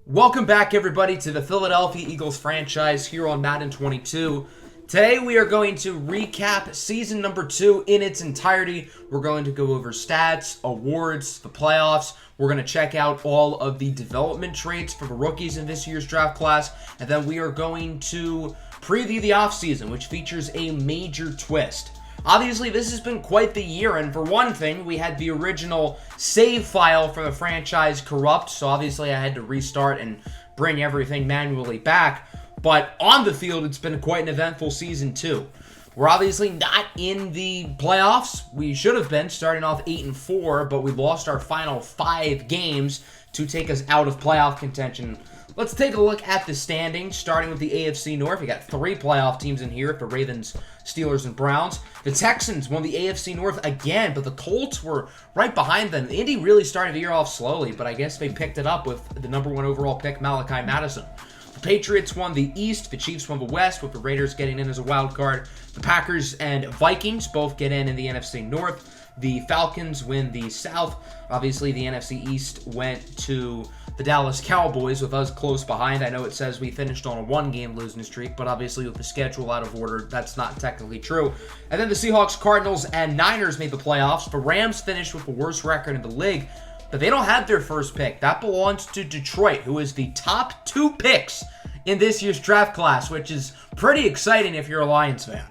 Welcome back, everybody, to the Philadelphia Eagles franchise here on Madden 22. Today, we are going to recap season number 2 in its entirety. We're going to go over stats, awards, the playoffs. We're going to check out all of the development traits for the rookies in this year's draft class. And then we are going to preview the offseason, which features a major twist. Obviously, this has been quite the year, and for one thing, we had the original save file for the franchise corrupt, so obviously I had to restart and bring everything manually back. But on the field, it's been quite an eventful season, too. We're obviously not in the playoffs. We should have been, starting off 8-4, but we lost our final 5 games to take us out of playoff contention. Let's take a look at the standings, starting with the AFC North. We got 3 playoff teams in here, the Ravens, Steelers, and Browns. The Texans won the AFC North again, but the Colts were right behind them. Indy really started the year off slowly, but I guess they picked it up with the number 1 overall pick, Malachi Madison. The Patriots won the East, the Chiefs won the West, with the Raiders getting in as a wild card. The Packers and Vikings both get in the NFC North. The Falcons win the South. Obviously, the NFC East went to the Dallas Cowboys, with us close behind. I know it says we finished on a 1-game losing streak, but obviously with the schedule out of order, that's not technically true. And then the Seahawks, Cardinals, and Niners made the playoffs. The Rams finished with the worst record in the league, but they don't have their first pick. That belongs to Detroit, who is the top 2 picks in this year's draft class, which is pretty exciting if you're a Lions fan.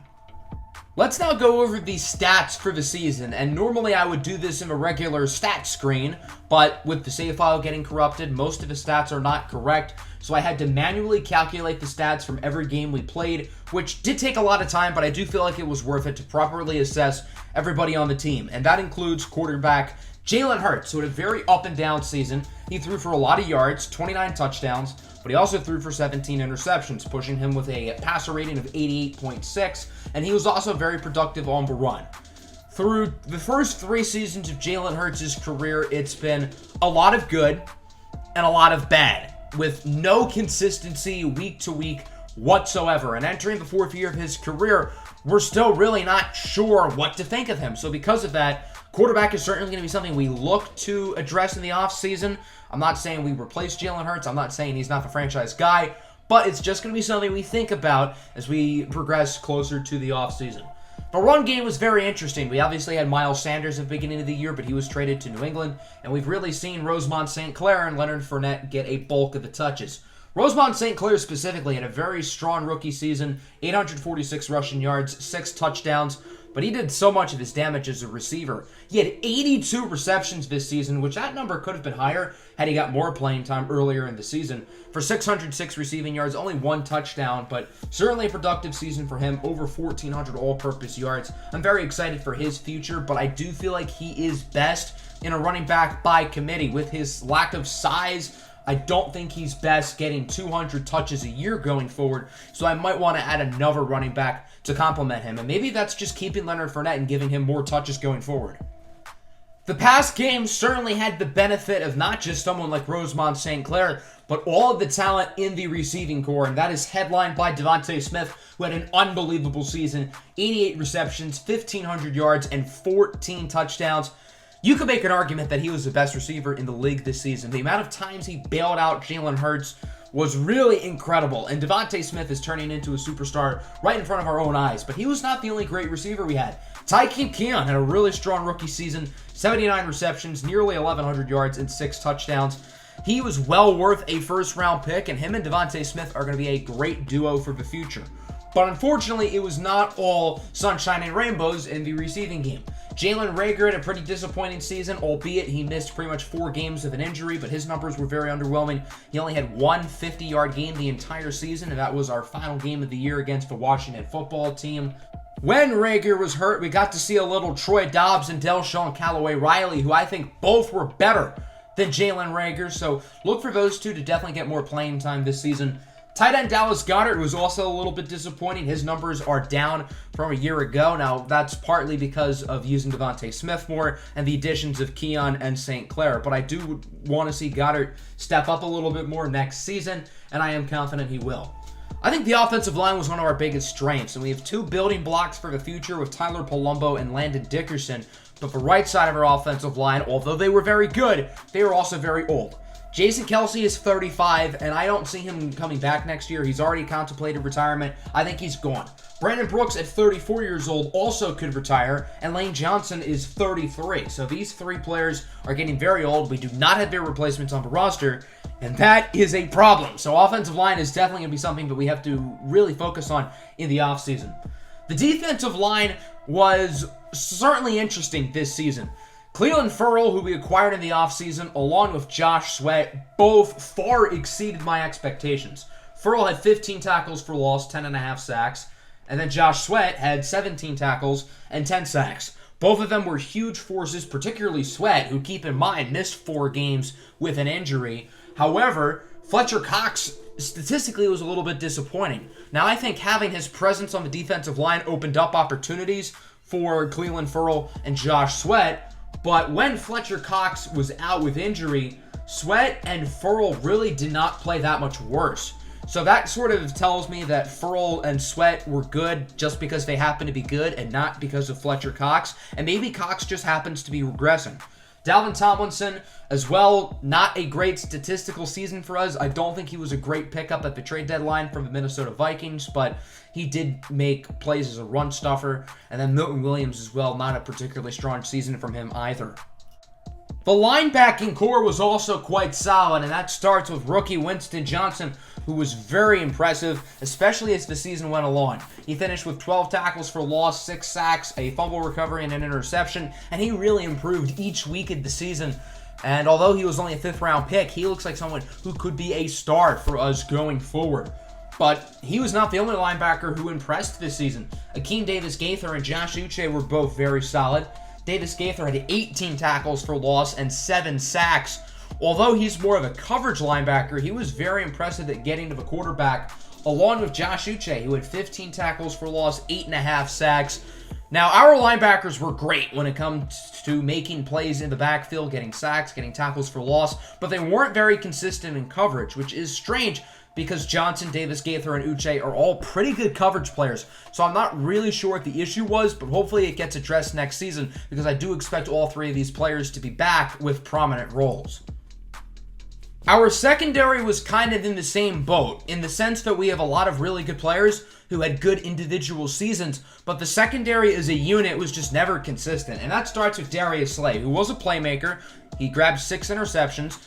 Let's now go over the stats for the season, and normally I would do this in a regular stat screen, but with the save file getting corrupted, most of the stats are not correct, so I had to manually calculate the stats from every game we played, which did take a lot of time, but I do feel like it was worth it to properly assess everybody on the team, and that includes quarterback Jalen Hurts, who had a very up and down season. He threw for a lot of yards, 29 touchdowns, but he also threw for 17 interceptions, pushing him with a passer rating of 88.6, and he was also very productive on the run. Through the first 3 seasons of Jalen Hurts' career, it's been a lot of good and a lot of bad, with no consistency week to week whatsoever. And entering the 4th year of his career, we're still really not sure what to think of him. So because of that, quarterback is certainly going to be something we look to address in the offseason. I'm not saying we replace Jalen Hurts. I'm not saying he's not the franchise guy, but it's just going to be something we think about as we progress closer to the offseason. The run game was very interesting. We obviously had Miles Sanders at the beginning of the year, but he was traded to New England, and we've really seen Rosemont St. Clair and Leonard Fournette get a bulk of the touches. Rosemont St. Clair specifically had a very strong rookie season, 846 rushing yards, 6 touchdowns, but he did so much of his damage as a receiver. He had 82 receptions this season, which that number could have been higher had he got more playing time earlier in the season. For 606 receiving yards, only 1 touchdown, but certainly a productive season for him, over 1,400 all-purpose yards. I'm very excited for his future, but I do feel like he is best in a running back by committee. With his lack of size, I don't think he's best getting 200 touches a year going forward, so I might want to add another running back to complement him, and maybe that's just keeping Leonard Fournette and giving him more touches going forward. The past game certainly had the benefit of not just someone like Rosemont St. Clair, but all of the talent in the receiving core, and that is headlined by Devontae Smith, who had an unbelievable season, 88 receptions, 1,500 yards, and 14 touchdowns. You could make an argument that he was the best receiver in the league this season. The amount of times he bailed out Jalen Hurts was really incredible, and Devontae Smith is turning into a superstar right in front of our own eyes, but he was not the only great receiver we had. Tyreek Hill had a really strong rookie season, 79 receptions, nearly 1,100 yards, and 6 touchdowns. He was well worth a first-round pick, and him and Devontae Smith are going to be a great duo for the future. But unfortunately, it was not all sunshine and rainbows in the receiving game. Jalen Reagor had a pretty disappointing season, albeit he missed pretty much 4 games with an injury, but his numbers were very underwhelming. He only had 1 50-yard game the entire season, and that was our final game of the year against the Washington football team. When Reagor was hurt, we got to see a little Troy Dobbs and Delshawn Callaway-Riley, who I think both were better than Jalen Reagor, so look for those two to definitely get more playing time this season. Tight end Dallas Goedert was also a little bit disappointing. His numbers are down from a year ago. Now, that's partly because of using Devontae Smith more and the additions of Keon and St. Clair. But I do want to see Goedert step up a little bit more next season, and I am confident he will. I think the offensive line was one of our biggest strengths, and we have 2 building blocks for the future with Tyler Palumbo and Landon Dickerson. But the right side of our offensive line, although they were very good, they were also very old. Jason Kelce is 35, and I don't see him coming back next year. He's already contemplated retirement. I think he's gone. Brandon Brooks at 34 years old also could retire, and Lane Johnson is 33. So these three players are getting very old. We do not have their replacements on the roster, and that is a problem. So offensive line is definitely going to be something that we have to really focus on in the offseason. The defensive line was certainly interesting this season. Clelin Ferrell, who we acquired in the offseason, along with Josh Sweat, both far exceeded my expectations. Ferrell had 15 tackles for loss, 10.5 sacks. And then Josh Sweat had 17 tackles and 10 sacks. Both of them were huge forces, particularly Sweat, who, keep in mind, missed 4 games with an injury. However, Fletcher Cox statistically was a little bit disappointing. Now, I think having his presence on the defensive line opened up opportunities for Clelin Ferrell and Josh Sweat. But when Fletcher Cox was out with injury, Sweat and Ferrell really did not play that much worse. So that sort of tells me that Ferrell and Sweat were good just because they happen to be good and not because of Fletcher Cox. And maybe Cox just happens to be regressing. Dalvin Tomlinson, as well, not a great statistical season for us. I don't think he was a great pickup at the trade deadline from the Minnesota Vikings, but he did make plays as a run stuffer. And then Milton Williams as well, not a particularly strong season from him either. The linebacking core was also quite solid, and that starts with rookie Winston Johnson, who was very impressive, especially as the season went along. He finished with 12 tackles for loss, 6 sacks, a fumble recovery, and an interception, and he really improved each week of the season. And although he was only a 5th-round pick, he looks like someone who could be a star for us going forward. But he was not the only linebacker who impressed this season. Akeem Davis-Gaither and Josh Uche were both very solid. Davis-Gaither had 18 tackles for loss and 7 sacks. Although he's more of a coverage linebacker, he was very impressive at getting to the quarterback, along with Josh Uche, who had 15 tackles for loss, 8.5 sacks. Now, our linebackers were great when it comes to making plays in the backfield, getting sacks, getting tackles for loss, but they weren't very consistent in coverage, which is strange because Johnson, Davis-Gaither, and Uche are all pretty good coverage players. So I'm not really sure what the issue was, but hopefully it gets addressed next season because I do expect all 3 of these players to be back with prominent roles. Our secondary was kind of in the same boat, in the sense that we have a lot of really good players who had good individual seasons, but the secondary as a unit was just never consistent. And that starts with Darius Slay, who was a playmaker. He grabbed 6 interceptions,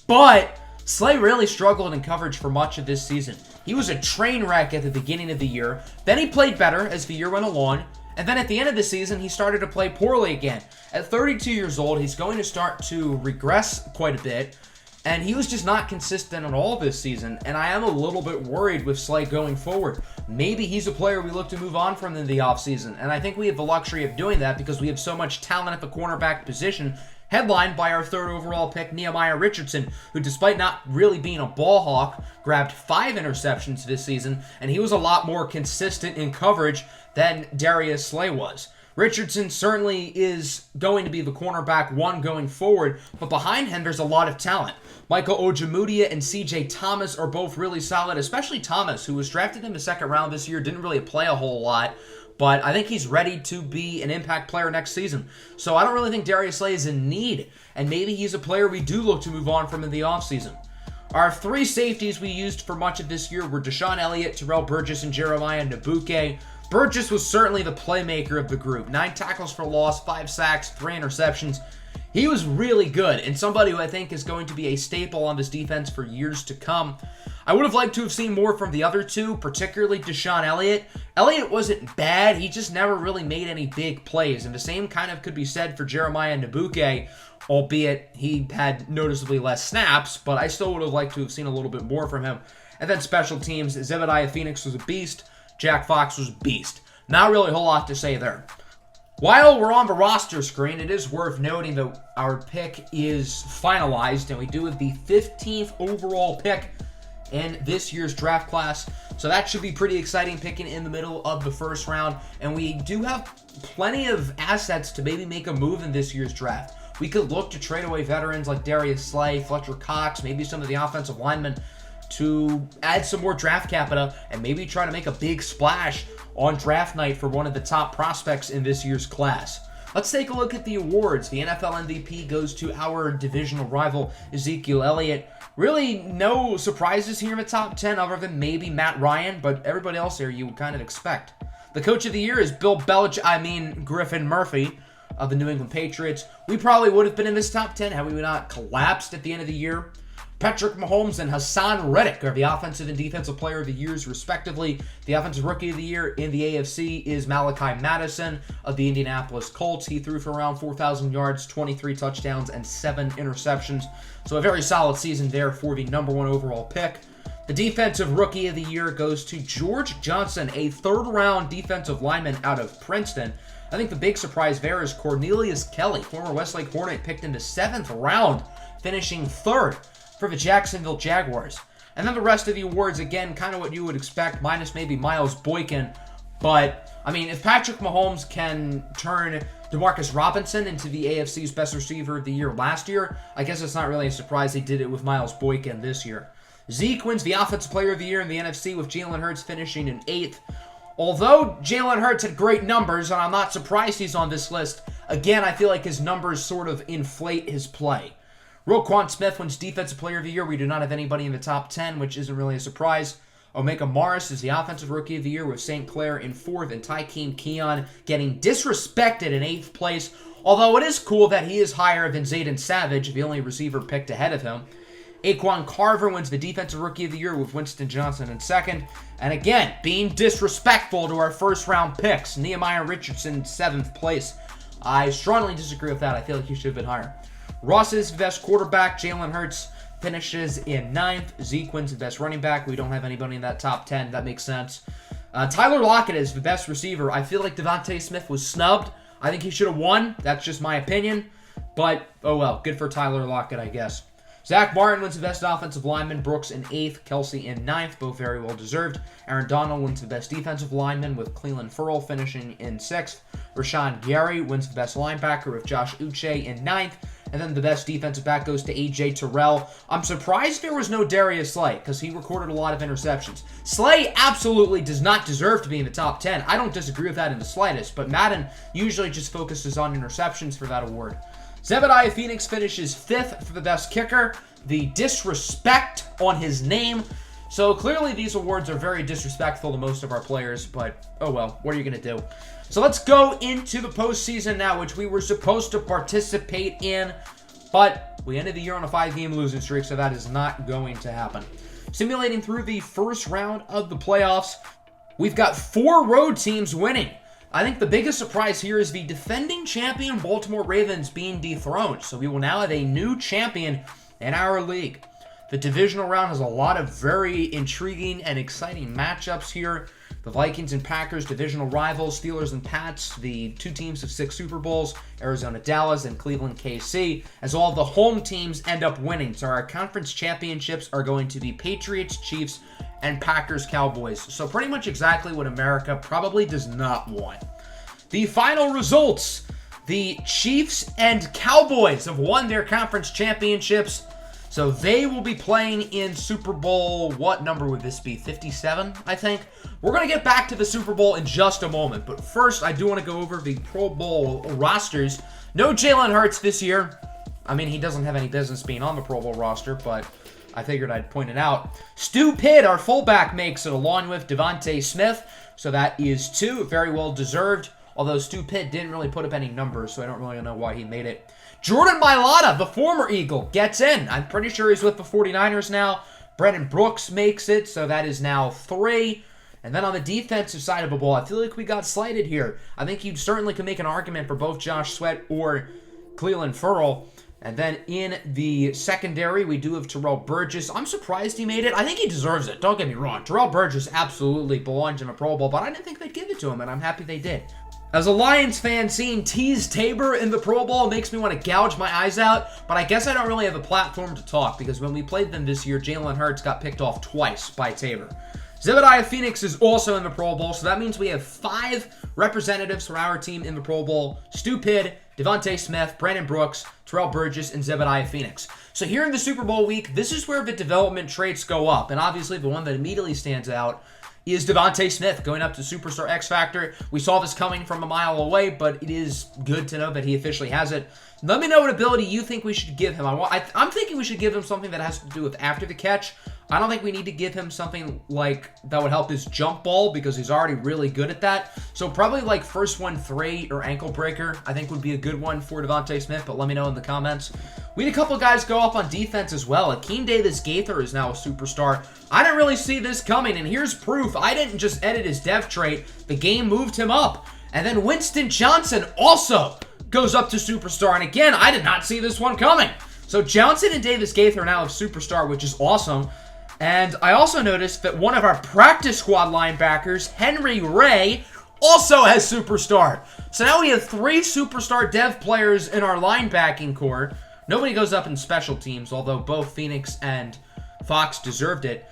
but Slay really struggled in coverage for much of this season. He was a train wreck at the beginning of the year. Then he played better as the year went along. And then at the end of the season, he started to play poorly again. At 32 years old, he's going to start to regress quite a bit. And he was just not consistent at all this season. And I am a little bit worried with Slay going forward. Maybe he's a player we look to move on from in the offseason. And I think we have the luxury of doing that because we have so much talent at the cornerback position, headlined by our 3rd overall pick, Nehemiah Richardson, who, despite not really being a ball hawk, grabbed 5 interceptions this season, and he was a lot more consistent in coverage than Darius Slay was. Richardson certainly is going to be the cornerback 1 going forward, but behind him there's a lot of talent. Michael Ojemudia and CJ Thomas are both really solid, especially Thomas, who was drafted in the 2nd round this year, didn't really play a whole lot. But I think he's ready to be an impact player next season. So I don't really think Darius Slay is in need. And maybe he's a player we do look to move on from in the offseason. Our 3 safeties we used for much of this year were Deshaun Elliott, Terrell Burgess, and Jeremiah Nnabuke. Burgess was certainly the playmaker of the group. 9 tackles for loss, 5 sacks, 3 interceptions. He was really good and somebody who I think is going to be a staple on this defense for years to come. I would have liked to have seen more from the other 2, particularly Deshaun Elliott. Elliott wasn't bad, he just never really made any big plays, and the same kind of could be said for Jeremiah Nnabuke, albeit he had noticeably less snaps, but I still would have liked to have seen a little bit more from him. And then special teams, Zebediah Phoenix was a beast, Jack Fox was a beast. Not really a whole lot to say there. While we're on the roster screen, it is worth noting that our pick is finalized, and we do have the 15th overall pick in this year's draft class. So that should be pretty exciting, picking in the middle of the 1st round. And we do have plenty of assets to maybe make a move in this year's draft. We could look to trade away veterans like Darius Slay, Fletcher Cox, maybe some of the offensive linemen to add some more draft capital and maybe try to make a big splash on draft night for one of the top prospects in this year's class. Let's take a look at the awards. The NFL MVP goes to our divisional rival, Ezekiel Elliott. Really no surprises here in the top 10 other than maybe Matt Ryan, but everybody else here you would kind of expect. The coach of the year is Griffin Murphy of the New England Patriots. We probably would have been in this top 10 had we not collapsed at the end of the year. Patrick Mahomes and Hassan Reddick are the offensive and defensive player of the years, respectively. The offensive rookie of the year in the AFC is Malachi Madison of the Indianapolis Colts. He threw for around 4,000 yards, 23 touchdowns, and 7 interceptions. So a very solid season there for the number 1 overall pick. The defensive rookie of the year goes to George Johnson, a third-round defensive lineman out of Princeton. I think the big surprise there is Cornelius Kelly, former Westlake Hornet, picked in the 7th round, finishing 3rd for the Jacksonville Jaguars. And then the rest of the awards, again, kind of what you would expect, minus maybe Miles Boykin. But, I mean, if Patrick Mahomes can turn Demarcus Robinson into the AFC's best receiver of the year last year, I guess it's not really a surprise they did it with Miles Boykin this year. Zeke wins the Offensive Player of the Year in the NFC with Jalen Hurts finishing in 8th. Although Jalen Hurts had great numbers, and I'm not surprised he's on this list, again, I feel like his numbers sort of inflate his play. Roquan Smith wins Defensive Player of the Year. We do not have anybody in the top 10, which isn't really a surprise. Omega Morris is the Offensive Rookie of the Year with St. Clair in 4th, and Tykeem Keon getting disrespected in 8th place, although it is cool that he is higher than Zayden Savage, the only receiver picked ahead of him. Aquan Carver wins the Defensive Rookie of the Year with Winston Johnson in 2nd. And again, being disrespectful to our first-round picks, Nehemiah Richardson, 7th place. I strongly disagree with that. I feel like he should have been higher. Ross is the best quarterback. Jalen Hurts finishes in 9th. Zeke wins the best running back. We don't have anybody in that top 10. That makes sense. Tyler Lockett is the best receiver. I feel like Devontae Smith was snubbed. I think he should have won. That's just my opinion. But, oh well. Good for Tyler Lockett, I guess. Zach Martin wins the best offensive lineman, Brooks in 8th, Kelsey in 9th, both very well deserved. Aaron Donald wins the best defensive lineman with Cleveland Ferrell finishing in 6th. Rashawn Gary wins the best linebacker with Josh Uche in 9th. And then the best defensive back goes to A.J. Terrell. I'm surprised there was no Darius Slay because he recorded a lot of interceptions. Slay absolutely does not deserve to be in the top 10. I don't disagree with that in the slightest, but Madden usually just focuses on interceptions for that award. Zebediah Phoenix finishes 5th for the best kicker. The disrespect on his name. So clearly these awards are very disrespectful to most of our players, but oh well, what are you going to do? So let's go into the postseason now, which we were supposed to participate in, but we ended the year on a 5-game losing streak, so that is not going to happen. Simulating through the first round of the playoffs, we've got 4 road teams winning. I think the biggest surprise here is the defending champion Baltimore Ravens being dethroned. So we will now have a new champion in our league. The divisional round has a lot of very intriguing and exciting matchups here. The Vikings and Packers, divisional rivals, Steelers and Pats, the 2 teams of 6 Super Bowls, Arizona Dallas and Cleveland KC, as all of the home teams end up winning. So our conference championships are going to be Patriots, Chiefs, and Packers Cowboys. So pretty much exactly what America probably does not want. The final results. The Chiefs and Cowboys have won their conference championships. So they will be playing in Super Bowl, what number would this be? 57, I think. We're going to get back to the Super Bowl in just a moment. But first, I do want to go over the Pro Bowl rosters. No Jalen Hurts this year. I mean, he doesn't have any business being on the Pro Bowl roster, but I figured I'd point it out. Stu Pitt, our fullback, makes it along with Devontae Smith. So that is 2. Very well deserved. Although Stu Pitt didn't really put up any numbers, so I don't really know why he made it. Jordan Mailata, the former Eagle, gets in. I'm pretty sure he's with the 49ers now. Brendan Brooks makes it, so that is now 3. And then on the defensive side of the ball, I feel like we got slighted here. I think you certainly can make an argument for both Josh Sweat or Cleveland Ferrell. And then in the secondary, we do have Terrell Burgess. I'm surprised he made it. I think he deserves it. Don't get me wrong. Terrell Burgess absolutely belongs in a Pro Bowl, but I didn't think they'd give it to him, and I'm happy they did. As a Lions fan, seeing Tease Tabor in the Pro Bowl makes me want to gouge my eyes out, but I guess I don't really have a platform to talk because when we played them this year, Jalen Hurts got picked off twice by Tabor. Zebediah Phoenix is also in the Pro Bowl, so that means we have 5 representatives from our team in the Pro Bowl. Stu Pitt, Devontae Smith, Brandon Brooks, Terrell Burgess, and Zebediah Phoenix. So here in the Super Bowl week, this is where the development traits go up, and obviously the one that immediately stands out is Devontae Smith going up to Superstar X Factor. We saw this coming from a mile away, but it is good to know that he officially has it. Let me know what ability you think we should give him. I'm thinking we should give him something that has to do with after the catch. I don't think we need to give him something like that would help his jump ball because he's already really good at that. So probably like first 1-3 or ankle breaker I think would be a good one for Devontae Smith, but let me know in the comments. We had a couple guys go up on defense as well. Akeem Davis-Gaither is now a superstar. I didn't really see this coming, and here's proof. I didn't just edit his dev trait. The game moved him up. And then Winston Johnson also goes up to superstar. And again, I did not see this one coming. So Johnson and Davis-Gaither are now a superstar, which is awesome. And I also noticed that one of our practice squad linebackers, Henry Ray, also has superstar. So now we have 3 superstar dev players in our linebacking core. Nobody goes up in special teams, although both Phoenix and Fox deserved it.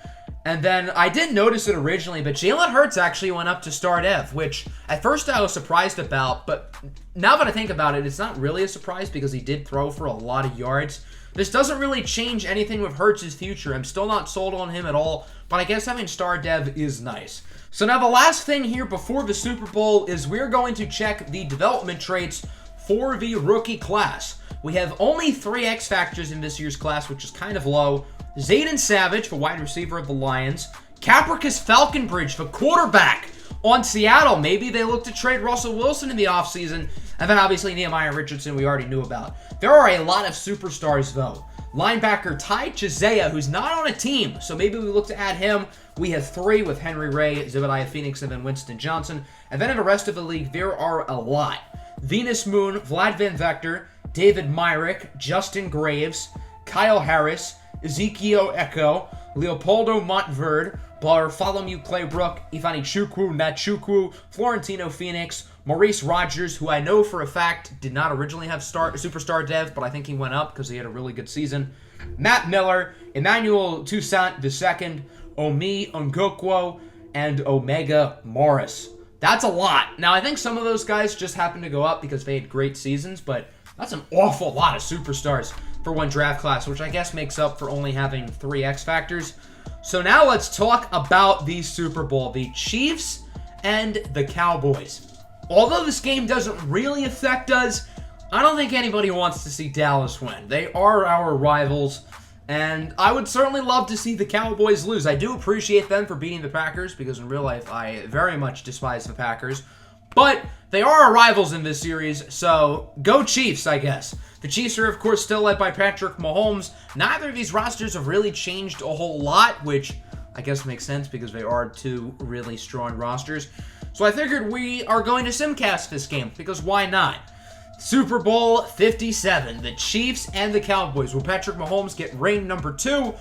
And then I didn't notice it originally, but Jalen Hurts actually went up to star dev, which at first I was surprised about, but now that I think about it, it's not really a surprise because he did throw for a lot of yards. This doesn't really change anything with Hurts' future. I'm still not sold on him at all, but I guess having star dev is nice. So now the last thing here before the Super Bowl is we're going to check the development traits for the rookie class. We have only 3 X Factors in this year's class, which is kind of low. Zayden Savage, the wide receiver of the Lions. Capricus Falconbridge, the quarterback on Seattle. Maybe they look to trade Russell Wilson in the offseason. And then obviously Nehemiah Richardson we already knew about. There are a lot of superstars though. Linebacker Ty Chizea, who's not on a team, so maybe we look to add him. We have 3 with Henry Ray, Zebediah Phoenix, and then Winston Johnson. And then in the rest of the league, there are a lot. Venus Moon, Vlad Van Vector, David Myrick, Justin Graves, Kyle Harris, Ezekiel Echo, Leopoldo Montverde, Bartholomew Claybrook, Ifani Chukwu, Nat Chukwu, Florentino Phoenix, Maurice Rogers, who I know for a fact did not originally have superstar dev, but I think he went up because he had a really good season. Matt Miller, Emmanuel Toussaint II, Omi Ngokwo, and Omega Morris. That's a lot. Now, I think some of those guys just happened to go up because they had great seasons, but that's an awful lot of superstars for one draft class, which I guess makes up for only having 3 X Factors. So now let's talk about the Super Bowl, the Chiefs and the Cowboys. Although this game doesn't really affect us, I don't think anybody wants to see Dallas win. They are our rivals, and I would certainly love to see the Cowboys lose. I do appreciate them for beating the Packers, because in real life, I very much despise the Packers. But they are our rivals in this series, so go Chiefs, I guess. The Chiefs are, of course, still led by Patrick Mahomes. Neither of these rosters have really changed a whole lot, which I guess makes sense because they are 2 really strong rosters. So I figured we are going to simcast this game, because why not? Super Bowl 57, the Chiefs and the Cowboys. Will Patrick Mahomes get ring number 2,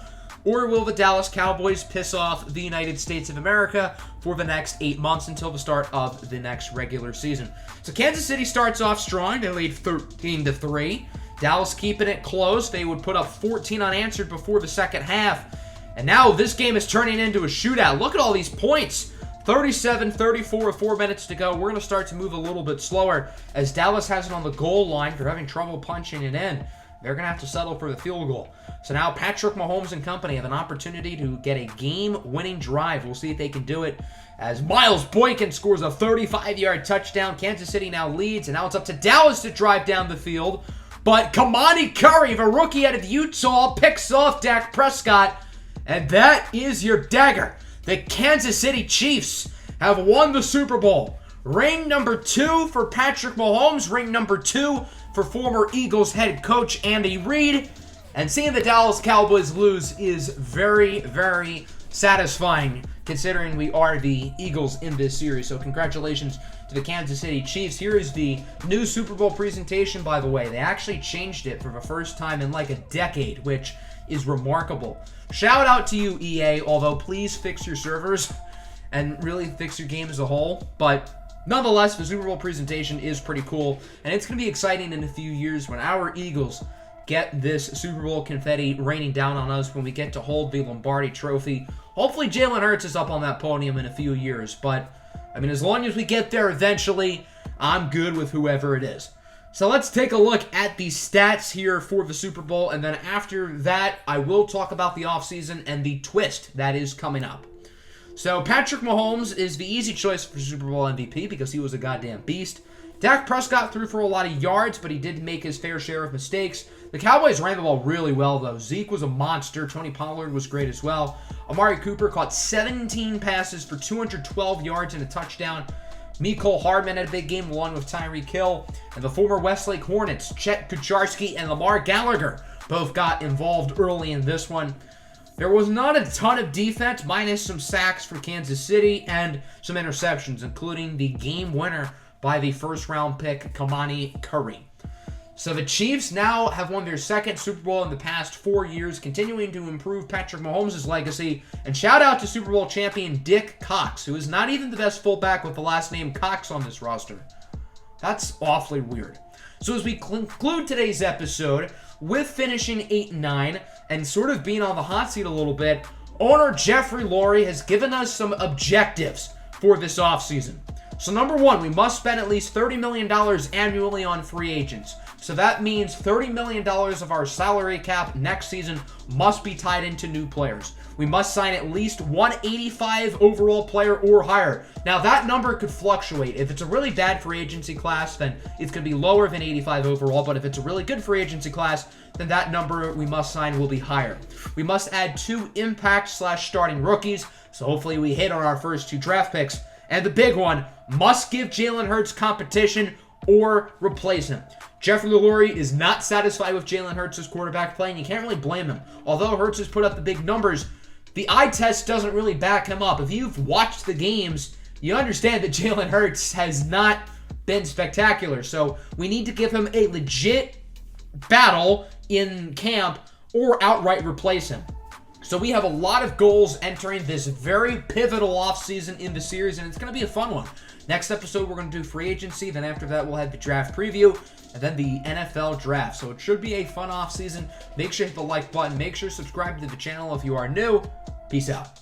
or will the Dallas Cowboys piss off the United States of America for the next 8 months until the start of the next regular season? So Kansas City starts off strong. They lead 13-3. Dallas keeping it close. They would put up 14 unanswered before the second half. And now this game is turning into a shootout. Look at all these points. 37-34 with 4 minutes to go. We're going to start to move a little bit slower as Dallas has it on the goal line. They're having trouble punching it in. They're going to have to settle for the field goal. So now Patrick Mahomes and company have an opportunity to get a game-winning drive. We'll see if they can do it as Miles Boykin scores a 35-yard touchdown. Kansas City now leads, and now it's up to Dallas to drive down the field. But Kamani Curry, the rookie out of Utah, picks off Dak Prescott, and that is your dagger. The Kansas City Chiefs have won the Super Bowl. Ring number 2 for Patrick Mahomes. Ring number 2 for former Eagles head coach Andy Reid. And seeing the Dallas Cowboys lose is very, very satisfying considering we are the Eagles in this series. So congratulations to the Kansas City Chiefs. Here is the new Super Bowl presentation, by the way. They actually changed it for the first time in like a decade, which is remarkable. Shout out to you, EA, although please fix your servers and really fix your game as a whole. But nonetheless, the Super Bowl presentation is pretty cool, and it's going to be exciting in a few years when our Eagles get this Super Bowl confetti raining down on us, when we get to hold the Lombardi Trophy. Hopefully Jalen Hurts is up on that podium in a few years, but I mean, as long as we get there eventually, I'm good with whoever it is. So let's take a look at the stats here for the Super Bowl, and then after that, I will talk about the offseason and the twist that is coming up. So Patrick Mahomes is the easy choice for Super Bowl MVP because he was a goddamn beast. Dak Prescott threw for a lot of yards, but he did make his fair share of mistakes. The Cowboys ran the ball really well, though. Zeke was a monster. Tony Pollard was great as well. Amari Cooper caught 17 passes for 212 yards and a touchdown. Mecole Hardman had a big game along with Tyreek Hill. And the former Westlake Hornets, Chet Kucharski and Lamar Gallagher, both got involved early in this one. There was not a ton of defense, minus some sacks from Kansas City and some interceptions, including the game winner by the first-round pick, Kamani Curry. So the Chiefs now have won their second Super Bowl in the past 4 years, continuing to improve Patrick Mahomes' legacy. And shout out to Super Bowl champion Dick Cox, who is not even the best fullback with the last name Cox on this roster. That's awfully weird. So as we conclude today's episode with finishing 8-9 and sort of being on the hot seat a little bit, owner Jeffrey Lurie has given us some objectives for this offseason. So number one, we must spend at least $30 million annually on free agents. So that means $30 million of our salary cap next season must be tied into new players. We must sign at least 185 overall player or higher. Now that number could fluctuate. If it's a really bad free agency class, then it's going to be lower than 85 overall. But if it's a really good free agency class, then that number we must sign will be higher. We must add 2 impact/starting rookies. So hopefully we hit on our first 2 draft picks. And the big one, must give Jalen Hurts competition or replace him. Jeffrey Lurie is not satisfied with Jalen Hurts' quarterback play, and you can't really blame him. Although Hurts has put up the big numbers, the eye test doesn't really back him up. If you've watched the games, you understand that Jalen Hurts has not been spectacular. So we need to give him a legit battle in camp or outright replace him. So we have a lot of goals entering this very pivotal offseason in the series, and it's going to be a fun one. Next episode, we're going to do free agency. Then after that, we'll have the draft preview, and then the NFL draft. So it should be a fun offseason. Make sure to hit the like button. Make sure to subscribe to the channel if you are new. Peace out.